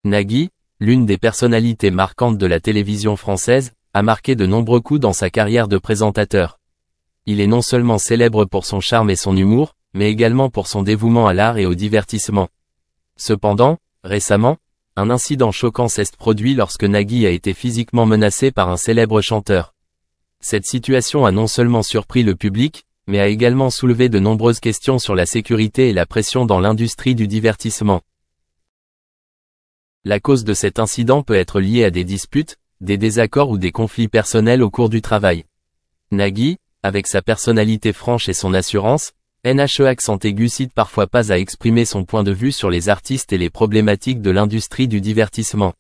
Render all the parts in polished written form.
Nagui, l'une des personnalités marquantes de la télévision française, a marqué de nombreux coups dans sa carrière de présentateur. Il est non seulement célèbre pour son charme et son humour, mais également pour son dévouement à l'art et au divertissement. Cependant, récemment, un incident choquant s'est produit lorsque Nagui a été physiquement menacé par un célèbre chanteur. Cette situation a non seulement surpris le public, mais a également soulevé de nombreuses questions sur la sécurité et la pression dans l'industrie du divertissement. La cause de cet incident peut être liée à des disputes, des désaccords ou des conflits personnels au cours du travail. Nagui, avec sa personnalité franche et son assurance, n'accent aigu cite parfois pas à exprimer son point de vue sur les artistes et les problématiques de l'industrie du divertissement.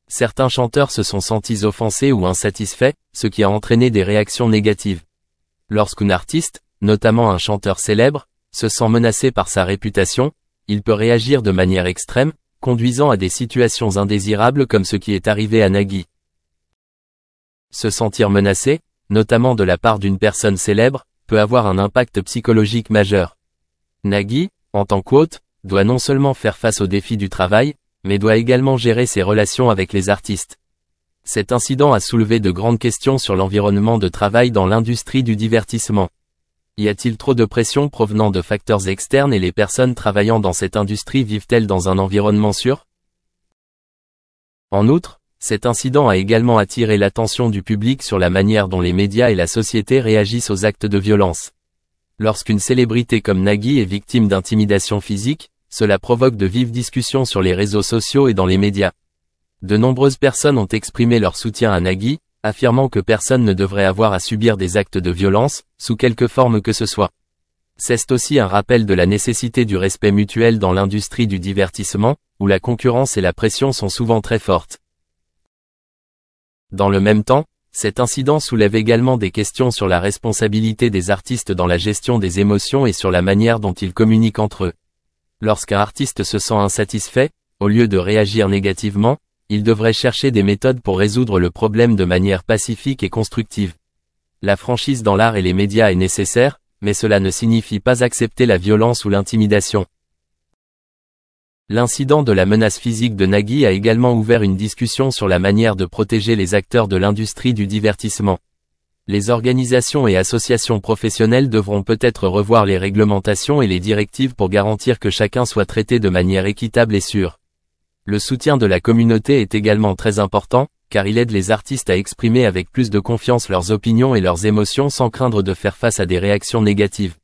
Certains chanteurs se sont sentis offensés ou insatisfaits, ce qui a entraîné des réactions négatives. Lorsqu'un artiste, notamment un chanteur célèbre, se sent menacé par sa réputation, il peut réagir de manière extrême, conduisant à des situations indésirables comme ce qui est arrivé à Nagui. Se sentir menacé, notamment de la part d'une personne célèbre, peut avoir un impact psychologique majeur. Nagui, en tant qu'hôte, doit non seulement faire face aux défis du travail, mais doit également gérer ses relations avec les artistes. Cet incident a soulevé de grandes questions sur l'environnement de travail dans l'industrie du divertissement. Y a-t-il trop de pression provenant de facteurs externes et les personnes travaillant dans cette industrie vivent-elles dans un environnement sûr? En outre, cet incident a également attiré l'attention du public sur la manière dont les médias et la société réagissent aux actes de violence. Lorsqu'une célébrité comme Nagui est victime d'intimidation physique, cela provoque de vives discussions sur les réseaux sociaux et dans les médias. De nombreuses personnes ont exprimé leur soutien à Nagui, affirmant que personne ne devrait avoir à subir des actes de violence, sous quelque forme que ce soit. C'est aussi un rappel de la nécessité du respect mutuel dans l'industrie du divertissement, où la concurrence et la pression sont souvent très fortes. Dans le même temps, cet incident soulève également des questions sur la responsabilité des artistes dans la gestion des émotions et sur la manière dont ils communiquent entre eux. Lorsqu'un artiste se sent insatisfait, au lieu de réagir négativement, il devrait chercher des méthodes pour résoudre le problème de manière pacifique et constructive. La franchise dans l'art et les médias est nécessaire, mais cela ne signifie pas accepter la violence ou l'intimidation. L'incident de la menace physique de Nagui a également ouvert une discussion sur la manière de protéger les acteurs de l'industrie du divertissement. Les organisations et associations professionnelles devront peut-être revoir les réglementations et les directives pour garantir que chacun soit traité de manière équitable et sûre. Le soutien de la communauté est également très important, car il aide les artistes à exprimer avec plus de confiance leurs opinions et leurs émotions sans craindre de faire face à des réactions négatives.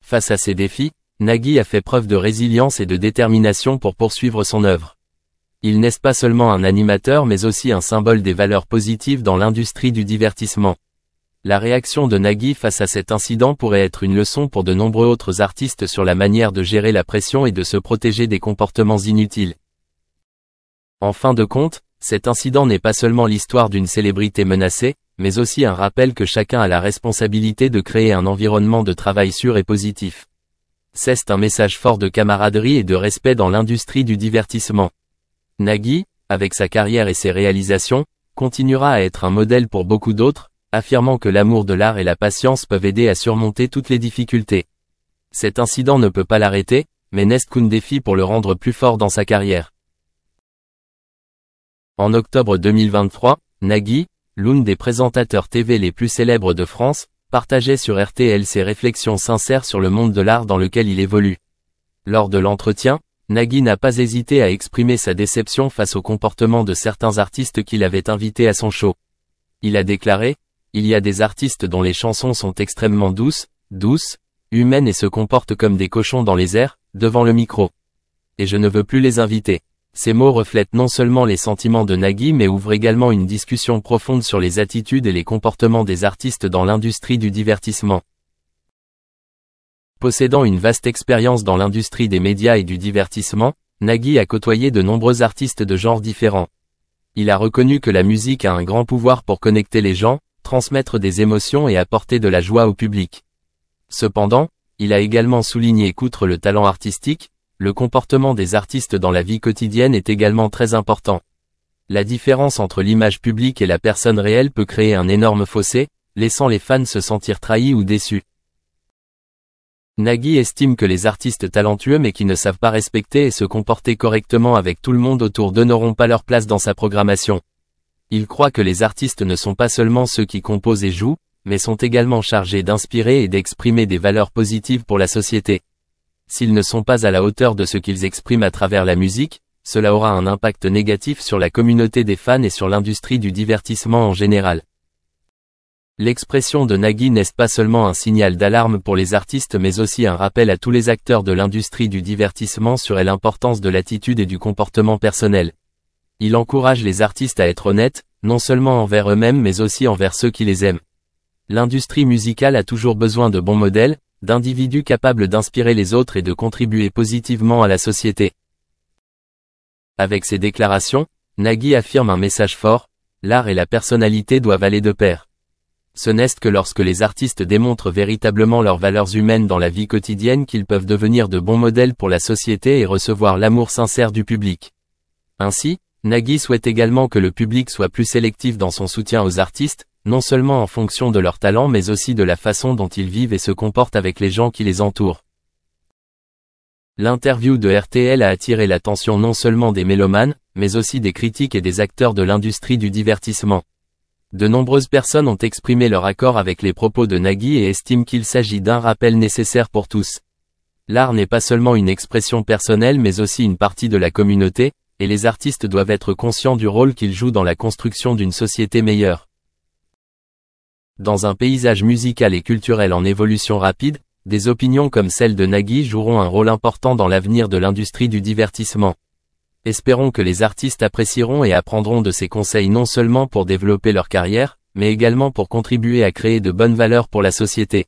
Face à ces défis, Nagui a fait preuve de résilience et de détermination pour poursuivre son œuvre. Il n'est pas seulement un animateur mais aussi un symbole des valeurs positives dans l'industrie du divertissement. La réaction de Nagui face à cet incident pourrait être une leçon pour de nombreux autres artistes sur la manière de gérer la pression et de se protéger des comportements inutiles. En fin de compte, cet incident n'est pas seulement l'histoire d'une célébrité menacée, mais aussi un rappel que chacun a la responsabilité de créer un environnement de travail sûr et positif. C'est un message fort de camaraderie et de respect dans l'industrie du divertissement. Nagui, avec sa carrière et ses réalisations, continuera à être un modèle pour beaucoup d'autres, affirmant que l'amour de l'art et la patience peuvent aider à surmonter toutes les difficultés. Cet incident ne peut pas l'arrêter, mais n'est qu'un défi pour le rendre plus fort dans sa carrière. En octobre 2023, Nagui, l'un des présentateurs TV les plus célèbres de France, partageait sur RTL ses réflexions sincères sur le monde de l'art dans lequel il évolue. Lors de l'entretien, Nagui n'a pas hésité à exprimer sa déception face au comportement de certains artistes qu'il avait invités à son show. Il a déclaré: « Il y a des artistes dont les chansons sont extrêmement douces, humaines et se comportent comme des cochons dans les airs, devant le micro. Et je ne veux plus les inviter. » Ces mots reflètent non seulement les sentiments de Nagui mais ouvrent également une discussion profonde sur les attitudes et les comportements des artistes dans l'industrie du divertissement. Possédant une vaste expérience dans l'industrie des médias et du divertissement, Nagui a côtoyé de nombreux artistes de genres différents. Il a reconnu que la musique a un grand pouvoir pour connecter les gens, transmettre des émotions et apporter de la joie au public. Cependant, il a également souligné qu'outre le talent artistique, le comportement des artistes dans la vie quotidienne est également très important. La différence entre l'image publique et la personne réelle peut créer un énorme fossé, laissant les fans se sentir trahis ou déçus. Nagui estime que les artistes talentueux mais qui ne savent pas respecter et se comporter correctement avec tout le monde autour d'eux n'auront pas leur place dans sa programmation. Il croit que les artistes ne sont pas seulement ceux qui composent et jouent, mais sont également chargés d'inspirer et d'exprimer des valeurs positives pour la société. S'ils ne sont pas à la hauteur de ce qu'ils expriment à travers la musique, cela aura un impact négatif sur la communauté des fans et sur l'industrie du divertissement en général. L'expression de Nagui n'est pas seulement un signal d'alarme pour les artistes mais aussi un rappel à tous les acteurs de l'industrie du divertissement sur l'importance de l'attitude et du comportement personnel. Il encourage les artistes à être honnêtes, non seulement envers eux-mêmes mais aussi envers ceux qui les aiment. L'industrie musicale a toujours besoin de bons modèles, d'individus capables d'inspirer les autres et de contribuer positivement à la société. Avec ces déclarations, Nagui affirme un message fort, l'art et la personnalité doivent aller de pair. Ce n'est que lorsque les artistes démontrent véritablement leurs valeurs humaines dans la vie quotidienne qu'ils peuvent devenir de bons modèles pour la société et recevoir l'amour sincère du public. Ainsi, Nagui souhaite également que le public soit plus sélectif dans son soutien aux artistes, non seulement en fonction de leur talent mais aussi de la façon dont ils vivent et se comportent avec les gens qui les entourent. L'interview de RTL a attiré l'attention non seulement des mélomanes, mais aussi des critiques et des acteurs de l'industrie du divertissement. De nombreuses personnes ont exprimé leur accord avec les propos de Nagui et estiment qu'il s'agit d'un rappel nécessaire pour tous. L'art n'est pas seulement une expression personnelle mais aussi une partie de la communauté, et les artistes doivent être conscients du rôle qu'ils jouent dans la construction d'une société meilleure. Dans un paysage musical et culturel en évolution rapide, des opinions comme celle de Nagui joueront un rôle important dans l'avenir de l'industrie du divertissement. Espérons que les artistes apprécieront et apprendront de ces conseils non seulement pour développer leur carrière, mais également pour contribuer à créer de bonnes valeurs pour la société.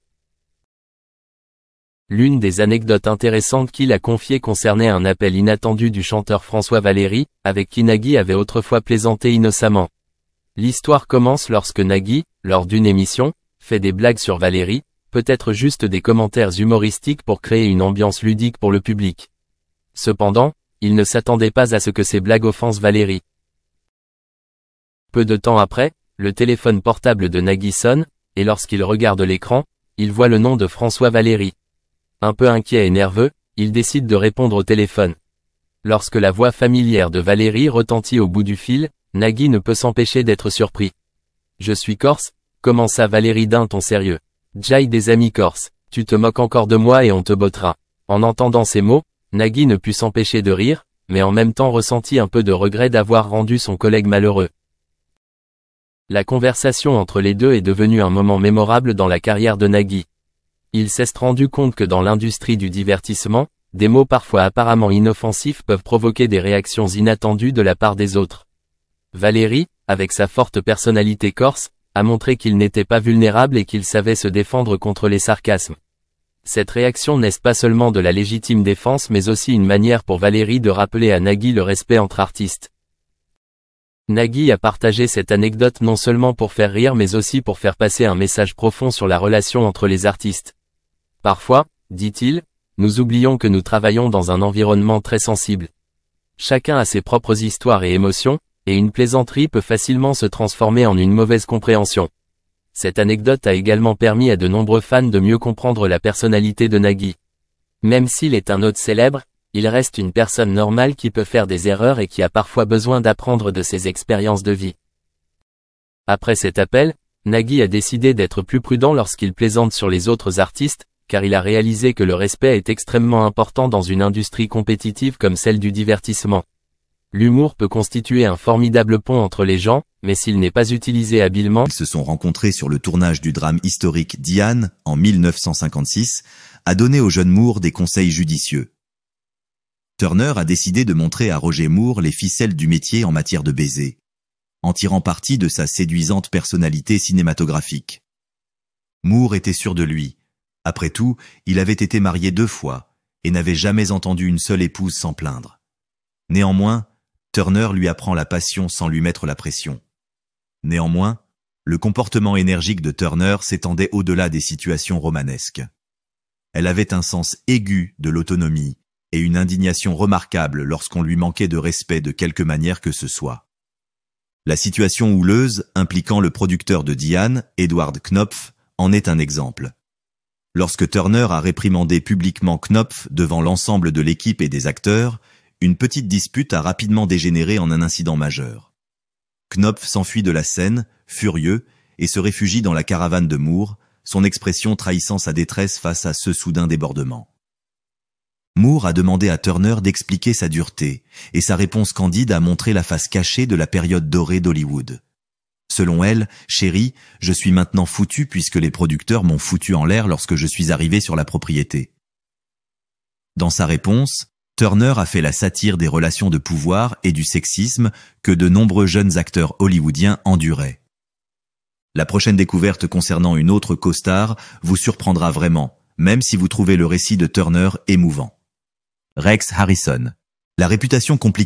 L'une des anecdotes intéressantes qu'il a confiées concernait un appel inattendu du chanteur François Valéry, avec qui Nagui avait autrefois plaisanté innocemment. L'histoire commence lorsque Nagui, lors d'une émission, fait des blagues sur Valéry, peut-être juste des commentaires humoristiques pour créer une ambiance ludique pour le public. Cependant, il ne s'attendait pas à ce que ces blagues offensent Valéry. Peu de temps après, le téléphone portable de Nagui sonne, et lorsqu'il regarde l'écran, il voit le nom de François Valéry. Un peu inquiet et nerveux, il décide de répondre au téléphone. Lorsque la voix familière de Valéry retentit au bout du fil, Nagui ne peut s'empêcher d'être surpris. « Je suis corse, comment ça Valéry d'un ton sérieux. J'aille des amis corses, tu te moques encore de moi et on te bottera. » En entendant ces mots, Nagui ne put s'empêcher de rire, mais en même temps ressentit un peu de regret d'avoir rendu son collègue malheureux. La conversation entre les deux est devenue un moment mémorable dans la carrière de Nagui. Il s'est rendu compte que dans l'industrie du divertissement, des mots parfois apparemment inoffensifs peuvent provoquer des réactions inattendues de la part des autres. Valéry, avec sa forte personnalité corse, a montré qu'il n'était pas vulnérable et qu'il savait se défendre contre les sarcasmes. Cette réaction n'est pas seulement de la légitime défense mais aussi une manière pour Valéry de rappeler à Nagui le respect entre artistes. Nagui a partagé cette anecdote non seulement pour faire rire mais aussi pour faire passer un message profond sur la relation entre les artistes. Parfois, dit-il, nous oublions que nous travaillons dans un environnement très sensible. Chacun a ses propres histoires et émotions, et une plaisanterie peut facilement se transformer en une mauvaise compréhension. Cette anecdote a également permis à de nombreux fans de mieux comprendre la personnalité de Nagui. Même s'il est un hôte célèbre, il reste une personne normale qui peut faire des erreurs et qui a parfois besoin d'apprendre de ses expériences de vie. Après cet appel, Nagui a décidé d'être plus prudent lorsqu'il plaisante sur les autres artistes, car il a réalisé que le respect est extrêmement important dans une industrie compétitive comme celle du divertissement. L'humour peut constituer un formidable pont entre les gens, mais s'il n'est pas utilisé habilement... Ils se sont rencontrés sur le tournage du drame historique Diane, en 1956, a donné au jeune Moore des conseils judicieux. Turner a décidé de montrer à Roger Moore les ficelles du métier en matière de baiser, en tirant parti de sa séduisante personnalité cinématographique. Moore était sûr de lui. Après tout, il avait été marié 2 fois, et n'avait jamais entendu une seule épouse s'en plaindre. Néanmoins, Turner lui apprend la passion sans lui mettre la pression. Néanmoins, le comportement énergique de Turner s'étendait au-delà des situations romanesques. Elle avait un sens aigu de l'autonomie et une indignation remarquable lorsqu'on lui manquait de respect de quelque manière que ce soit. La situation houleuse impliquant le producteur de Diane, Edward Knopf, en est un exemple. Lorsque Turner a réprimandé publiquement Knopf devant l'ensemble de l'équipe et des acteurs, une petite dispute a rapidement dégénéré en un incident majeur. Knopf s'enfuit de la scène, furieux, et se réfugie dans la caravane de Moore, son expression trahissant sa détresse face à ce soudain débordement. Moore a demandé à Turner d'expliquer sa dureté, et sa réponse candide a montré la face cachée de la période dorée d'Hollywood. Selon elle, « Chérie, je suis maintenant foutu puisque les producteurs m'ont foutu en l'air lorsque je suis arrivé sur la propriété. » Dans sa réponse, Turner a fait la satire des relations de pouvoir et du sexisme que de nombreux jeunes acteurs hollywoodiens enduraient. La prochaine découverte concernant une autre co-star vous surprendra vraiment, même si vous trouvez le récit de Turner émouvant. Rex Harrison. La réputation compliquée